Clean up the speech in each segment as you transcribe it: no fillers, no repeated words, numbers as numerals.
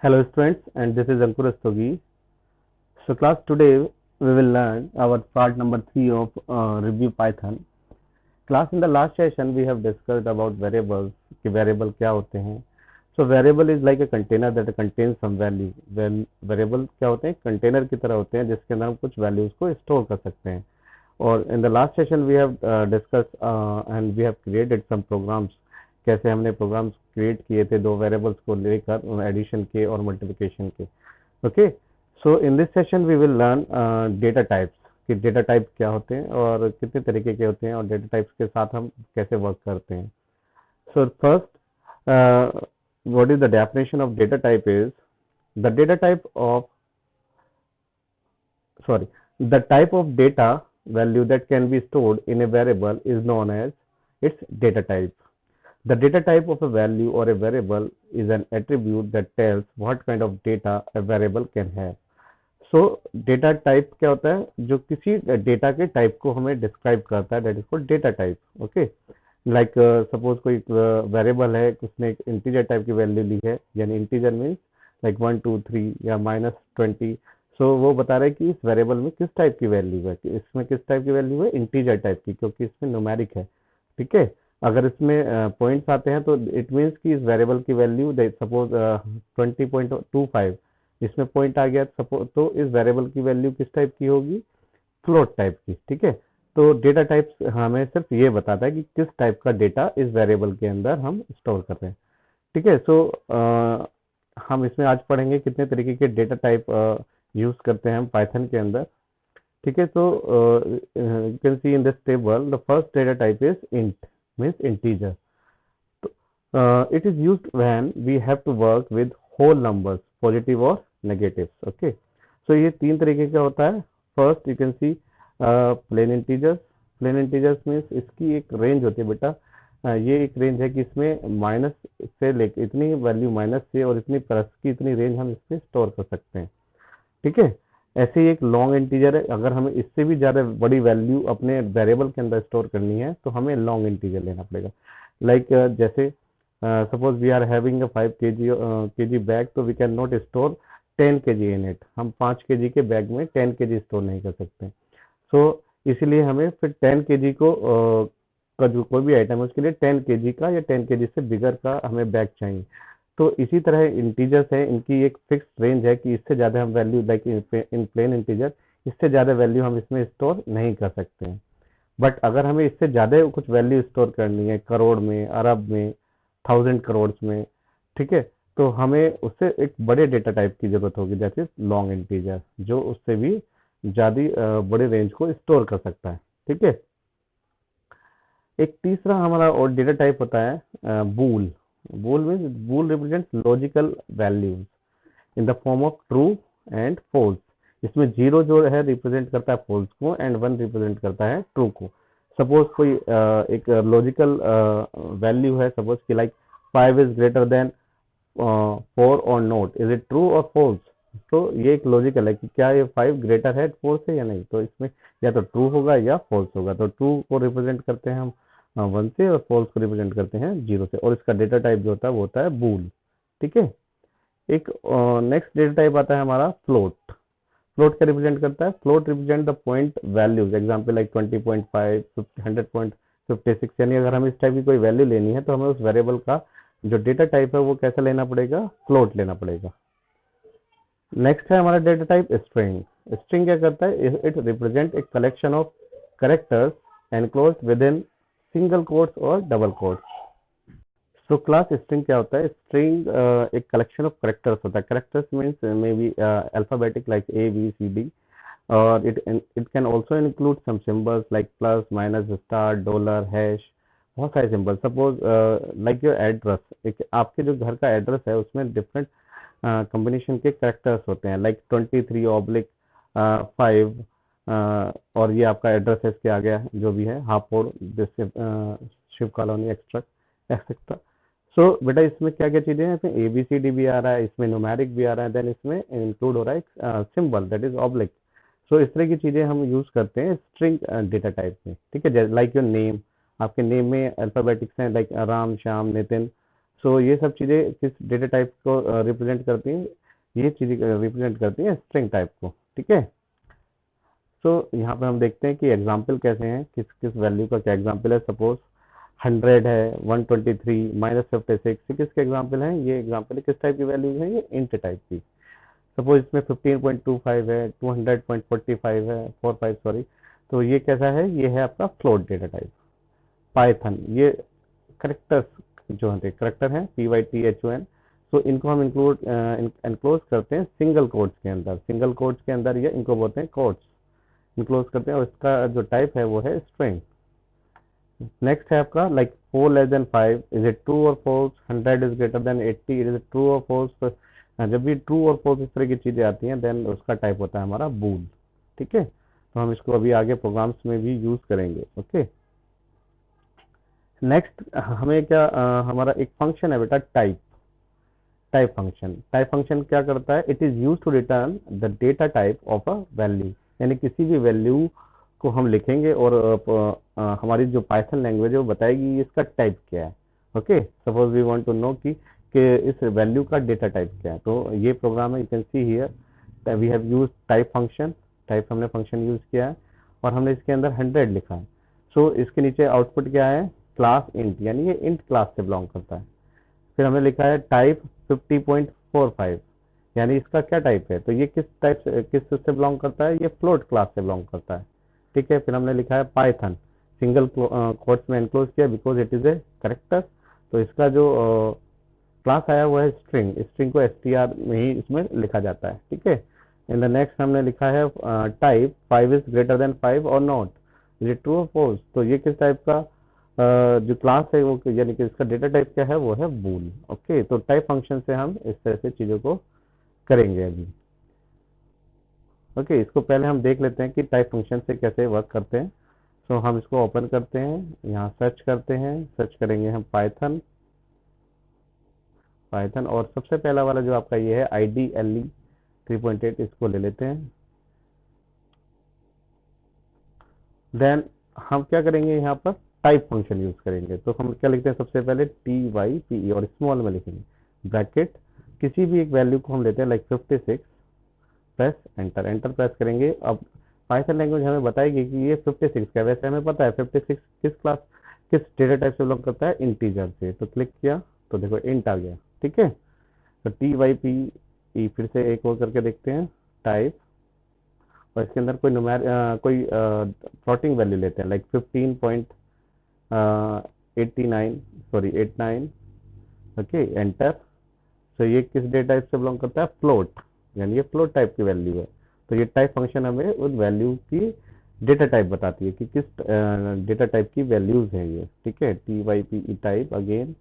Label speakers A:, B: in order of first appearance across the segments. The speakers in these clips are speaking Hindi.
A: Hello students, and this is Ankur Rastogi. So class, today we will learn our part number 3 of review Python. Class, in the last session we have discussed about variables कि variable क्या होते हैं. So variable is like a container that contains some value. Variable क्या होते हैं? Container की तरह होते हैं जिसके अंदर हम कुछ values को store कर सकते हैं. और in the last session we have discussed and we have created some programs. कैसे हमने प्रोग्राम्स क्रिएट किए थे दो वेरिएबल्स को लेकर एडिशन के और मल्टीप्लिकेशन के. Okay, so in this session we will learn data types कि डेटा टाइप क्या होते हैं और कितने तरीके के होते हैं और डेटा टाइप्स के साथ हम कैसे वर्क करते हैं. So first, what is the definition of data type is the data type of sorry the type of data value that can be stored in a variable is known as its data type. The data type of a value or a variable is an attribute that tells what kind of data a variable can have. So data type क्या होता है? जो किसी डेटा के टाइप को हमें डिस्क्राइब करता है, that is called data type. Okay, like suppose कोई वेरिएबल है, उसने एक इंटीजर टाइप की वैल्यू ली है, यानी इंटीजर मीन्स लाइक 1 2 3 या -20. सो वो बता रहा है कि इस वेरिएबल में किस टाइप की वैल्यू है, कि इसमें किस टाइप की वैल्यू है, इंटीजर टाइप की, क्योंकि इसमें न्यूमेरिक है. ठीक है, अगर इसमें पॉइंट्स आते हैं तो इट मीन्स कि इस वेरिएबल की वैल्यू सपोज 20.25, इसमें पॉइंट आ गया सपोज, तो इस वेरिएबल की वैल्यू किस टाइप की होगी? फ्लोट टाइप की. ठीक है, तो डेटा टाइप्स हमें सिर्फ ये बताता है कि किस टाइप का डेटा इस वेरिएबल के अंदर हम स्टोर कर रहे हैं. ठीक है, सो हम इसमें आज पढ़ेंगे कितने तरीके के डेटा टाइप यूज करते हैं हम पाइथन के अंदर. ठीक है, तो you can C in this table the first data type is int, means integer. It is used when we have to work with whole numbers, positive or negatives. Okay, so ये तीन तरीके का होता है. First you can see plain integers. Plain integers means इसकी एक रेंज होती है बेटा. ये एक रेंज है कि इसमें माइनस से लेकर इतनी वैल्यू, माइनस से और इतनी प्लस की इतनी रेंज हम इसमें स्टोर कर सकते हैं. ठीक है, ऐसे ही एक लॉन्ग इंटीजर है. अगर हमें इससे भी ज़्यादा बड़ी वैल्यू अपने वेरिएबल के अंदर स्टोर करनी है तो हमें लॉन्ग इंटीजर लेना पड़ेगा. लाइक जैसे suppose we are having a 5 kg bag, तो we can not store 10 kg in it. हम 5 kg के बैग में 10 kg स्टोर नहीं कर सकते. सो इसीलिए हमें फिर 10 kg को का जो कोई भी आइटम है उसके लिए 10 kg का या 10 kg से बिगर का हमें बैग चाहिए. तो इसी तरह इंटीजर्स है, इनकी एक फिक्स रेंज है कि इससे ज़्यादा हम value, like in plain integer, इससे ज़्यादा वैल्यू हम इसमें स्टोर नहीं कर सकते हैं. बट अगर हमें इससे ज़्यादा कुछ वैल्यू स्टोर करनी है, करोड़ में, अरब में, 1000 करोड़ में, ठीक है, तो हमें उससे एक बड़े डेटा टाइप की जरूरत होगी, जैसे लॉन्ग इंटीजर, जो उससे भी ज़्यादा बड़े रेंज को स्टोर कर सकता है. ठीक है, एक तीसरा हमारा और डेटा टाइप होता है bool. Bool means bool represent logical values in the form of true and false. इसमें जीरो जो है रिप्रेजेंट करता है फॉल्स को एंड वन रिप्रेजेंट करता है ट्रू को. सपोज कोई एक लॉजिकल वैल्यू है, सपोज कि लाइक 5 इज ग्रेटर देन 4 और नॉट, इज इट ट्रू और फॉल्स. तो ये एक लॉजिकल है कि क्या ये 5 ग्रेटर है 4 से या नहीं. तो इसमें या तो ट्रू होगा या फॉल्स होगा. तो ट्रू को रिप्रेजेंट करते हैं हम 1 से और फॉल्स को रिप्रेजेंट करते हैं 0 से, और इसका डेटा टाइप जो होता है वो होता है बूल. ठीक है, एक नेक्स्ट डेटा टाइप आता है हमारा फ्लोट. फ्लोट क्या रिप्रेजेंट करता है? Float represent the point values, example like 20.5, 100.56. यानी अगर हमें इस टाइप की कोई वैल्यू लेनी है तो हमें उस वेरिएबल का जो डेटा टाइप है वो कैसा लेना पड़ेगा? फ्लोट लेना पड़ेगा. नेक्स्ट है हमारा डेटा टाइप स्ट्रिंग. स्ट्रिंग क्या करता है? It represent a collection of characters enclosed within single quotes और double quotes. So class string क्या होता है? स्ट्रिंग एक कलेक्शन ऑफ करेक्टर्स होता है. Characters means may be alphabetic like A B C D, और it can also include some symbols like plus, minus, star, dollar, hash, बहुत सारे symbol. Suppose like your address, एक आपके जो घर का एड्रेस है उसमें डिफरेंट कॉम्बिनेशन के करेक्टर्स होते हैं, लाइक 23/5, और ये आपका एड्रेस है, इसके आगे जो भी है हापुड़, शिव कॉलोनी, एक्सेट्रा. सो बेटा इसमें क्या क्या चीजें हैं? इसमें ए बी सी डी भी आ रहा है, इसमें न्यूमेरिक भी आ रहा है, देन इसमें इंक्लूड हो रहा है सिंबल दैट इज ऑब्लिक. सो इस तरह की चीजें हम यूज करते हैं स्ट्रिंग डेटा टाइप में. ठीक है, लाइक योर नेम, आपके नेम में अल्फाबेटिक्स हैं लाइक राम, श्याम, नितिन, सो ये सब चीज़ें किस डेटा टाइप को रिप्रेजेंट करती हैं, ये चीज़ें रिप्रेजेंट करती हैं स्ट्रिंग टाइप को, ठीक है। सो यहाँ पे हम देखते हैं कि एग्जाम्पल कैसे हैं, किस किस वैल्यू का क्या एग्जाम्पल है। सपोज 100 है, 123, -56, ये किसके एग्जाम्पल हैं, ये एग्जाम्पल है किस टाइप की वैल्यूज हैं, ये इंट टाइप की। सपोज इसमें 15.25 है, 200.45 है, 45 सॉरी, तो ये कैसा है, ये है आपका फ्लोट डेटा टाइप। पाइथन, ये करेक्टर्स जो होते हैं, करेक्टर हैं PYTHON, तो इनको हम इंक्लूड एनक्लोज करते हैं सिंगल कोट्स के अंदर, सिंगल कोट्स के अंदर ये इनको बोलते हैं कोट्स, इनक्लोज करते हैं, और इसका जो टाइप है वो है स्ट्रिंग। नेक्स्ट है आपका लाइक 4 <5, इज इट ट्रू और false, 100 is greater than 80, is it true और फॉल्स। तो जब भी ट्रू और फॉल्स इस तरह की चीजें आती हैं देन उसका टाइप होता है हमारा बूल, ठीक है। तो हम इसको अभी आगे प्रोग्राम्स में भी यूज करेंगे, ओके। नेक्स्ट हमें क्या हमारा एक फंक्शन है बेटा टाइप, टाइप फंक्शन क्या करता है, it is use to return the data type of a value, यानी किसी भी वैल्यू को हम लिखेंगे और हमारी जो पाइथन लैंग्वेज है वो बताएगी इसका टाइप क्या है, okay. Suppose we want to know कि इस वैल्यू का डेटा टाइप क्या है, तो ये प्रोग्राम है, you can see here we have use type function, type हमने फंक्शन यूज किया है और हमने इसके अंदर 100 लिखा है। सो इसके नीचे आउटपुट क्या है, क्लास इंट, यानी ये इंट क्लास से बिलोंग करता है। फिर हमने लिखा है टाइप 50.45, यानी इसका क्या टाइप है, तो ये किस टाइप से किस से बिलोंग करता है, ये फ्लोट क्लास से बिलोंग करता है, ठीक है। फिर हमने लिखा है पाइथन, सिंगल कोट्स में एनक्लोज किया because it is a character, तो इसका जो क्लास आया वो है स्ट्रिंग, स्ट्रिंग को str में ही इसमें लिखा जाता है, ठीक है। इन द नेक्स्ट हमने लिखा है टाइप 5 इज ग्रेटर देन 5 और नॉट, इज इट ट्रू और फॉल्स, तो ये किस टाइप का जो क्लास है वो, यानी कि इसका डेटा टाइप क्या है वो है बूल, ओके। तो टाइप फंक्शन से हम इस तरह से चीज़ों को करेंगे अभी, ओके। इसको पहले हम देख लेते हैं कि टाइप फंक्शन से कैसे वर्क करते हैं। सो हम इसको ओपन करते हैं, यहाँ सर्च करते हैं, सर्च करेंगे हम पाइथन, पाइथन, और सबसे पहला वाला जो आपका ये है IDLE 3.8, इसको ले लेते हैं। देन हम क्या करेंगे, यहाँ पर टाइप फंक्शन यूज करेंगे, तो हम क्या लिखते हैं, सबसे पहले TYPE और स्मॉल में लिखेंगे ब्रैकेट, किसी भी एक वैल्यू को हम लेते हैं like 56, press enter, enter press करेंगे। अब पाइथन लैंग्वेज हमें बताएगी कि ये 56 का है, वैसे हमें पता है 56 किस क्लास किस डेटा टाइप से बिलोंग करता है, इंटीजर से, तो क्लिक किया तो देखो इंट आ गया, ठीक है। तो TYPE फिर से एक और करके देखते हैं टाइप, और इसके अंदर कोई कोई फ्लोटिंग वैल्यू लेते हैं लाइक 15.89 सॉरी 89, ओके एंटर। तो ये किस डेटा टाइप से बिलोंग करता है, फ्लोट, यानी ये फ्लोट टाइप की वैल्यू है। तो ये टाइप फंक्शन हमें उस वैल्यू की डेटा टाइप बताती है कि किस डेटा टाइप की वैल्यूज हैं ये, ठीक है। TYPE टाइप, अगेन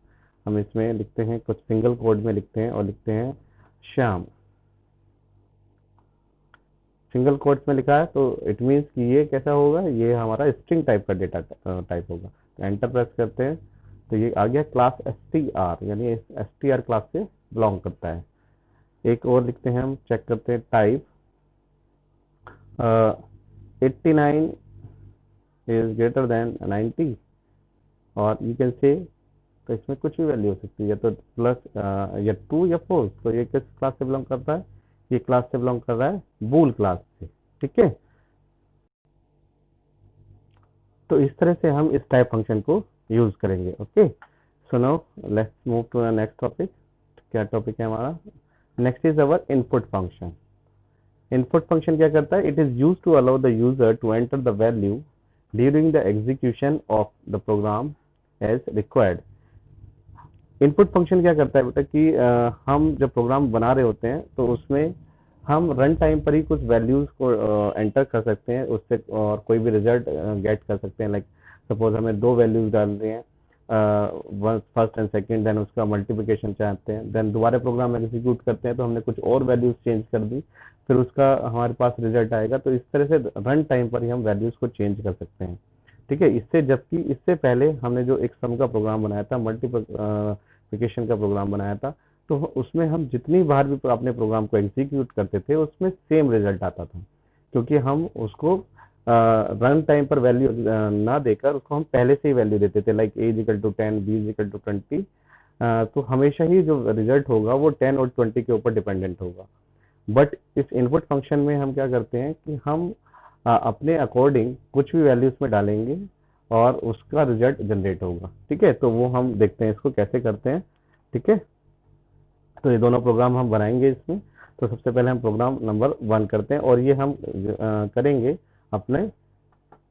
A: हम इसमें लिखते हैं, कुछ सिंगल कोड में लिखते हैं और लिखते हैं श्याम, सिंगल कोट्स में लिखा है, तो इट मीन्स कि ये कैसा होगा, ये हमारा स्ट्रिंग टाइप का डेटा टाइप होगा। तो एंटर प्रेस करते हैं तो ये आ गया क्लास str, यानी str क्लास से बिलोंग करता है। एक और लिखते हैं, हम चेक करते हैं टाइप 89 इज ग्रेटर देन 90, और यू कैन से, तो इसमें कुछ भी वैल्यू हो सकती है, या तो प्लस या ट्रू या फॉल्स, तो ये किस क्लास से बिलोंग करता है, ये क्लास से बिलोंग कर रहा है बूल क्लास से, ठीक है। तो इस तरह से हम इस टाइप फंक्शन को यूज करेंगे, okay. So now let's move to the next topic. क्या टॉपिक है हमारा, next is our input function. Input function क्या करता है, it is use to allow the user to enter the value during the execution of the program as required. Input function क्या करता है बेटा कि हम जब प्रोग्राम बना रहे होते हैं तो उसमें हम रन टाइम पर ही कुछ वैल्यूज को एंटर कर सकते हैं, उससे और कोई भी रिजल्ट गेट कर सकते हैं। लाइक सपोज हमें दो वैल्यूज डालनी है, one first and second, then उसका मल्टीप्लिकेशन चाहते हैं, देन दोबारा प्रोग्राम एग्जीक्यूट करते हैं तो हमने कुछ और वैल्यूज चेंज कर दी, फिर उसका हमारे पास रिजल्ट आएगा। तो इस तरह से रन टाइम पर ही हम वैल्यूज को चेंज कर सकते हैं, ठीक है। इससे जबकि इससे पहले हमने जो एक सम का प्रोग्राम बनाया था, मल्टीप्लिकेशन का प्रोग्राम बनाया था, तो उसमें हम जितनी बार भी अपने प्रोग्राम को एग्जीक्यूट करते थे उसमें सेम रिजल्ट आता था, क्योंकि हम उसको रन टाइम पर वैल्यू ना देकर उसको हम पहले से ही वैल्यू देते थे, लाइक A = 10, B = 20, तो हमेशा ही जो रिजल्ट होगा वो 10 और 20 के ऊपर डिपेंडेंट होगा। बट इस इनपुट फंक्शन में हम क्या करते हैं कि हम अपने अकॉर्डिंग कुछ भी वैल्यू उसमें डालेंगे और उसका रिजल्ट जनरेट होगा। ठीक है, तो वो हम देखते हैं इसको कैसे करते हैं। ठीक है, तो ये दोनों प्रोग्राम हम बनाएंगे इसमें। तो सबसे पहले हम प्रोग्राम नंबर 1 करते हैं और ये हम करेंगे अपने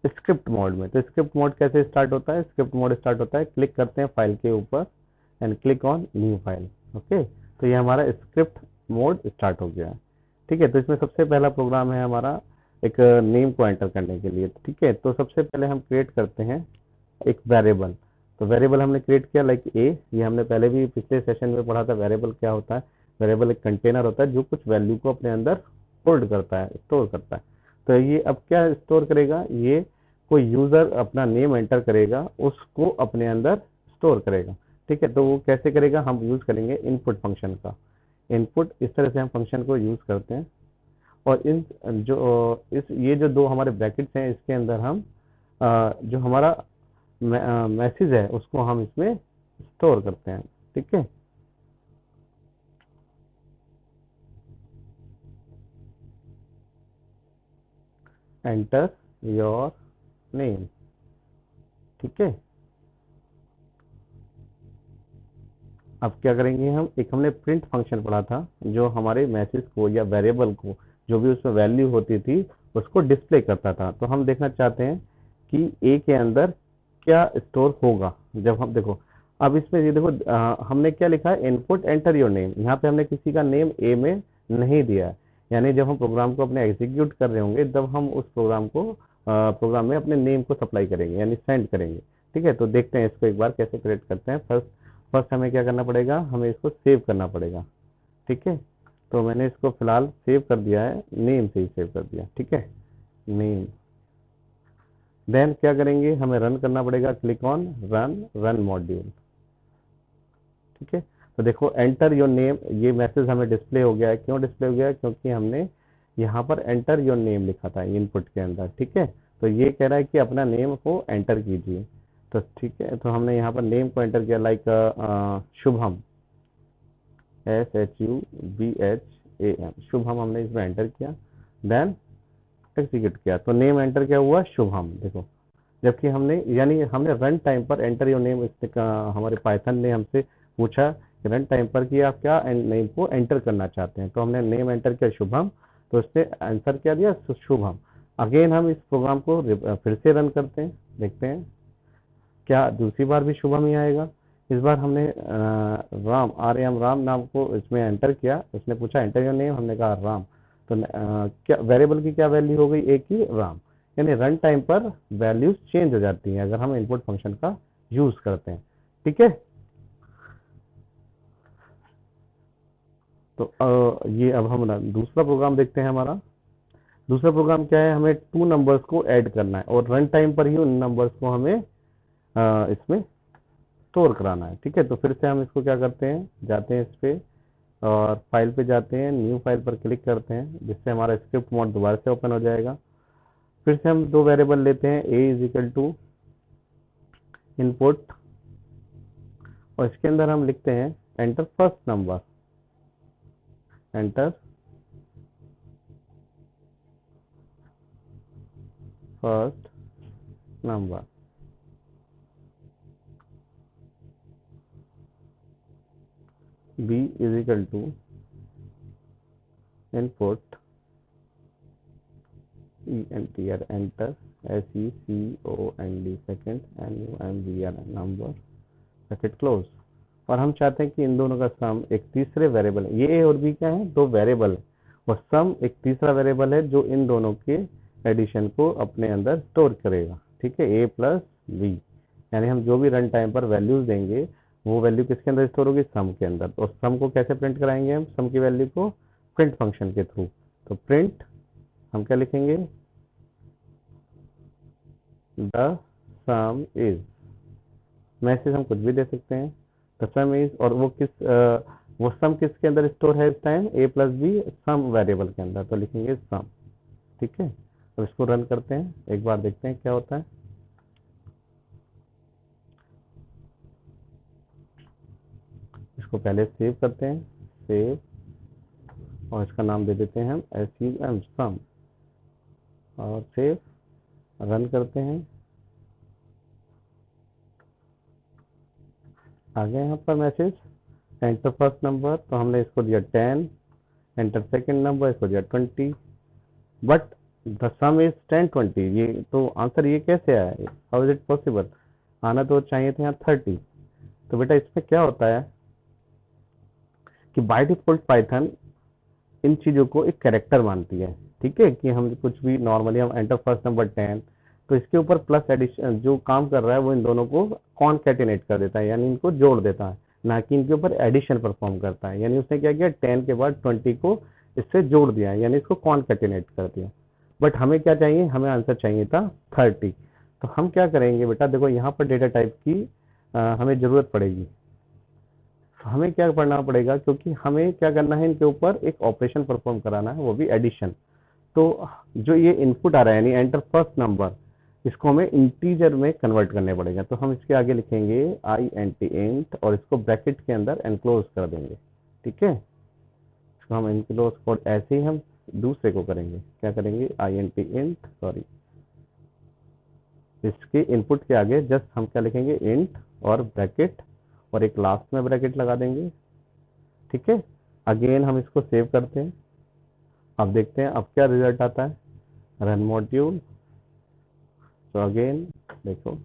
A: स्क्रिप्ट मोड में। तो स्क्रिप्ट मोड कैसे स्टार्ट होता है? स्क्रिप्ट मोड स्टार्ट होता है, क्लिक करते हैं फाइल के ऊपर and click on new file. Okay, तो ये हमारा स्क्रिप्ट मोड स्टार्ट हो गया है। ठीक है, तो इसमें सबसे पहला प्रोग्राम है हमारा एक नेम को एंटर करने के लिए। ठीक है, तो सबसे पहले हम क्रिएट करते हैं एक वेरिएबल। तो वेरिएबल हमने क्रिएट किया लाइक ए। ये हमने पहले भी पिछले सेशन में पढ़ा था। वेरिएबल क्या होता है? वेरिएबल एक कंटेनर होता है जो कुछ वैल्यू को अपने अंदर होल्ड करता है, स्टोर करता है। तो ये अब क्या स्टोर करेगा? ये कोई यूजर अपना नेम एंटर करेगा, उसको अपने अंदर स्टोर करेगा। ठीक है, तो वो कैसे करेगा? हम यूज करेंगे इनपुट फंक्शन का। इनपुट इस तरह से हम फंक्शन को यूज करते हैं और इन जो इस ये जो दो हमारे ब्रैकेट्स हैं इसके अंदर हम जो हमारा मैसेज है उसको हम इसमें स्टोर करते हैं। ठीक है, एंटर योर नेम। ठीक है, अब क्या करेंगे हम? एक हमने प्रिंट फंक्शन पढ़ा था जो हमारे मैसेज को या वेरिएबल को, जो भी उसमें वैल्यू होती थी, उसको डिस्प्ले करता था। तो हम देखना चाहते हैं कि ए के अंदर क्या स्टोर होगा। जब हम देखो, अब इसमें ये देखो हमने क्या लिखा है? Input enter your name. यहाँ पे हमने किसी का नेम ए में नहीं दिया है। यानी जब हम प्रोग्राम को अपने एग्जीक्यूट कर रहे होंगे तब हम उस प्रोग्राम को प्रोग्राम में अपने नेम को सप्लाई करेंगे यानी सेंड करेंगे। ठीक है, तो देखते हैं इसको एक बार कैसे क्रिएट करते हैं। फर्स्ट फर्स्ट हमें क्या करना पड़ेगा? हमें इसको सेव करना पड़ेगा। ठीक है, तो मैंने इसको फिलहाल सेव कर दिया है, नेम से ही सेव कर दिया। ठीक है, नेम। देन क्या करेंगे? हमें रन करना पड़ेगा। Click on run, run module. ठीक है, तो देखो एंटर योर नेम, ये मैसेज हमें डिस्प्ले हो गया है। क्यों डिस्प्ले हो गया है? क्योंकि हमने यहाँ पर एंटर योर नेम लिखा था इनपुट के अंदर। ठीक है, तो ये कह रहा है कि अपना नेम को एंटर कीजिए। तो ठीक है, तो हमने यहाँ पर नेम को एंटर किया लाइक शुभम, SHUBHAM, शुभम हमने इसमें एंटर किया। देन एग्जीक्यूट किया तो नेम एंटर क्या हुआ? शुभम। देखो, जबकि हमने यानी हमने रन टाइम पर एंटर योर नेम, हमारे पाइथन ने हमसे पूछा कि रन टाइम पर कि आप क्या नेम को एंटर करना चाहते हैं। तो हमने नेम एंटर किया शुभम, तो इसने आंसर क्या दिया? शुभम। अगेन हम इस प्रोग्राम को फिर से रन करते हैं, देखते हैं क्या दूसरी बार भी शुभम ही आएगा। इस बार हमने राम, RAM, राम नाम को इसमें एंटर किया। उसने पूछा एंटर योर नेम, हमने कहा राम। तो क्या वेरिएबल की क्या वैल्यू हो गई? एक ही, राम। यानी रन टाइम पर वैल्यूज चेंज हो जाती हैं अगर हम इनपुट फंक्शन का यूज करते हैं। ठीक है, तो ये अब हम दूसरा प्रोग्राम देखते हैं। हमारा दूसरा प्रोग्राम क्या है? हमें टू नंबर्स को ऐड करना है और रन टाइम पर ही उन नंबर्स को हमें इसमें स्टोर कराना है। ठीक है, तो फिर से हम इसको क्या करते हैं? जाते हैं इस पे और फाइल पे जाते हैं, न्यू फाइल पर क्लिक करते हैं, जिससे हमारा स्क्रिप्ट मोड दोबारा से ओपन हो जाएगा। फिर से हम दो वेरिएबल लेते हैं, a is equal to input और इसके अंदर हम लिखते हैं enter first number, enter first number. b is equal to input ENTR, enter SECOND second NUMBR number, bracket close. और हम चाहते हैं कि इन दोनों का सम एक तीसरे वेरिएबल, ये ए और बी क्या है? दो वेरिएबल है, और सम एक तीसरा वेरिएबल है जो इन दोनों के एडिशन को अपने अंदर स्टोर करेगा। ठीक है, ए प्लस बी। यानी हम जो भी रन टाइम पर वैल्यूज देंगे वो वैल्यू किसके अंदर स्टोर होगी? सम के अंदर। तो सम को कैसे प्रिंट कराएंगे हम? सम की वैल्यू को प्रिंट फंक्शन के थ्रू। तो प्रिंट हम क्या लिखेंगे? द सम इज, मैसेज हम कुछ भी दे सकते हैं। द सम इज, और वो सम किसके अंदर स्टोर है इस time? A plus B sum variable के अंदर, तो लिखेंगे सम। ठीक है, अब इसको रन करते हैं, एक बार देखते हैं क्या होता है। इसको पहले सेव करते हैं, सेव, और इसका नाम दे देते हैं हम SUM सम, और सेव, रन करते हैं। आ गया यहाँ पर मैसेज, एंटर फर्स्ट नंबर, तो हमने इसको दिया 10, एंटर सेकंड नंबर, इसको दिया 20, बट द सम इज 10-20, ये तो आंसर ये कैसे आया, हाउ इज इट पॉसिबल, आना तो चाहिए था यहाँ 30। तो बेटा इसमें क्या होता है कि बाय डिफॉल्ट पाइथन इन चीज़ों को एक कैरेक्टर मानती है, ठीक है, कि हम कुछ भी नॉर्मली हम एंटर फर्स्ट नंबर 10, तो इसके ऊपर प्लस एडिशन जो काम कर रहा है वो इन दोनों को कॉनकैटिनेट कर देता है, यानी इनको जोड़ देता है, ना कि इनके ऊपर एडिशन परफॉर्म करता है। यानी उसने क्या किया, 10 के बाद 20 को इससे जोड़ दिया, यानी इसको कॉनकैटिनेट कर दिया। बट हमें क्या चाहिए, हमें आंसर चाहिए था 30। तो हम क्या करेंगे बेटा, देखो यहाँ पर डेटा टाइप की हमें ज़रूरत पड़ेगी। हमें क्या पढ़ना पड़ेगा, क्योंकि हमें क्या करना है, इनके ऊपर एक ऑपरेशन परफॉर्म कराना है, वो भी एडिशन। तो जो ये इनपुट आ रहा है यानी एंटर फर्स्ट नंबर, इसको हमें इंटीजर में कन्वर्ट करने पड़ेगा। तो हम इसके आगे लिखेंगे INT और इसको ब्रैकेट के अंदर एनक्लोज कर देंगे, ठीक है। इसको हम एनक्लोज कोड ऐसे ही हम दूसरे को करेंगे, क्या करेंगे, INT सॉरी, इसके इनपुट के आगे जस्ट हम क्या लिखेंगे, इंट और ब्रैकेट, और एक लास्ट में ब्रैकेट लगा देंगे, ठीक है। अगेन हम इसको सेव करते हैं, अब देखते हैं अब क्या रिजल्ट आता है, रन मॉड्यूल। तो अगेन देखो,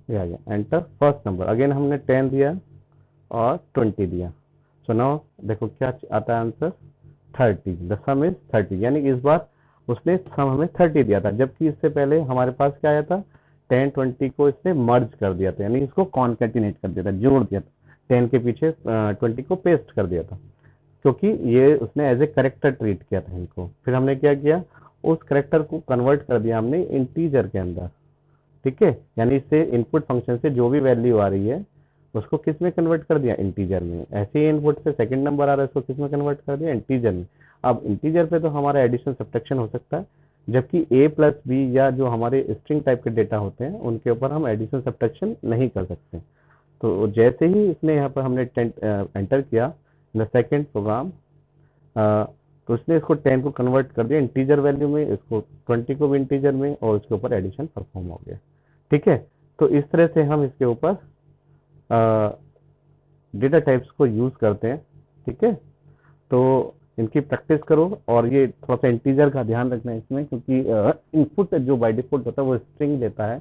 A: ये आ गया एंटर फर्स्ट नंबर, अगेन हमने 10 दिया और 20 दिया। सो नाउ देखो क्या आता है आंसर, 30, द सम इज 30, यानी इस बार उसने सम हमें 30 दिया था, जबकि इससे पहले हमारे पास क्या आया था, 10-20 को इसने मर्ज कर दिया था, यानी इसको कॉन्केटिनेट कर दिया था, जोड़ दिया था, 10 के पीछे 20 को पेस्ट कर दिया था, क्योंकि ये उसने एज ए करेक्टर ट्रीट किया था इनको। फिर हमने क्या किया, उस करेक्टर को कन्वर्ट कर दिया हमने इंटीजर के अंदर, ठीक है, यानी इससे इनपुट फंक्शन से जो भी वैल्यू आ रही है उसको किस में कन्वर्ट कर दिया, इंटीजर में। ऐसे ही इनपुट से सेकंड नंबर आ रहा है, इसको किस में कन्वर्ट कर दिया, इंटीजर में। अब इंटीजर पे तो हमारा एडिशन सब्ट्रैक्शन हो सकता है, जबकि A प्लस बी या जो हमारे स्ट्रिंग टाइप के डेटा होते हैं उनके ऊपर हम एडिशन सब्ट्रैक्शन नहीं कर सकते। तो जैसे ही इसने यहाँ पर हमने एंटर किया इन द सेकेंड प्रोग्राम, तो उसने इसको 10 को कन्वर्ट कर दिया इंटीजर वैल्यू में, इसको 20 को भी इंटीजर में, और उसके ऊपर एडिशन परफॉर्म हो गया, ठीक है। तो इस तरह से हम इसके ऊपर डेटा टाइप्स को यूज करते हैं, ठीक है। तो इनकी प्रैक्टिस करो, और ये थोड़ा सा इंटीजर का ध्यान रखना है इसमें, क्योंकि इनपुट जो बाय डिफॉल्ट होता है वो स्ट्रिंग देता है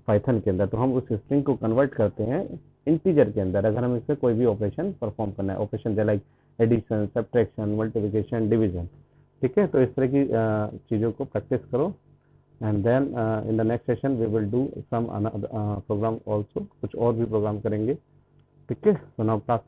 A: पाइथन के अंदर, तो हम उस स्ट्रिंग को कन्वर्ट करते हैं इंटीजर के अंदर अगर हम इसमें कोई भी ऑपरेशन परफॉर्म करना है, operation like addition, subtraction, multiplication, division, ठीक है। तो इस तरह की चीज़ों को प्रैक्टिस करो, and then in the next session we will do some program also, कुछ और भी प्रोग्राम करेंगे, ठीक है। तो नाउ क्लास